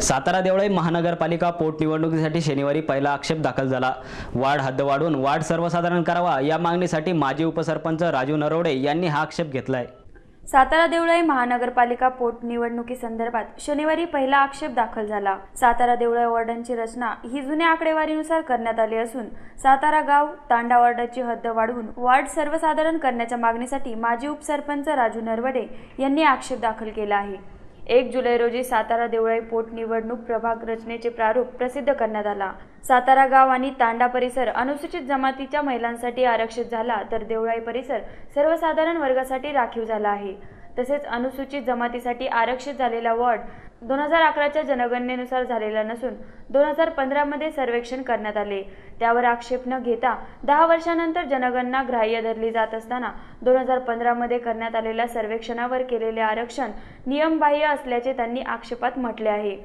सातारा देवळाई महानगरपालिका पोटनिवडणुकीसाठी शनिवारी पहिला आक्षेप दाखल झाला। वार्ड हद्द वाढवून वार्ड सर्वसाधारण करावा या मागणीसाठी माजी उपसरपंच राजू नरवडे यांनी हा आक्षेप घेतलाय। सातारा देवळाई महानगरपालिका पोटनिवडणुकीसंदर्भात शनिवारी पहिला आक्षेप दाखल झाला। सातारा देवळाई वॉर्डांची रचना ही जुन्या आकडेवारीनुसार करण्यात आली असून सातारा गाव तांडा वॉर्डाची हद्द वाढवून वार्ड सर्वसाधारण करण्याच्या मागणीसाठी माजी उपसरपंच राजू नरवडे यांनी आक्षेप दाखल केला आहे। 1 जुलै रोजी सातारा देवळाई पोटनिवडणूक प्रभाग रचनेचे प्रारूप प्रसिद्ध करण्यात आला। सातारा गाव आणि तांडा परिसर अनुसूचित जमातीच्या महिलांसाठी आरक्षित झाला, तर देवळाई परिसर सर्वसाधारण वर्गासाठी राखीव झाला आहे। तसेच अनुसूचित जमातीसाठी आरक्षित झालेला वॉर्ड 2011च्या जनगणनेनुसार झालेला नसून 2015 मध्ये सर्वेक्षण करण्यात आले। त्यावर आक्षेप न घेता 10 वर्षांनंतर जनगणना ग्राह्य धरली जात असताना 2015 मध्ये करण्यात आलेल्या सर्वेक्षणावर केलेले आरक्षण नियमबाह्य असल्याचे त्यांनी आक्षेपात म्हटले आहे।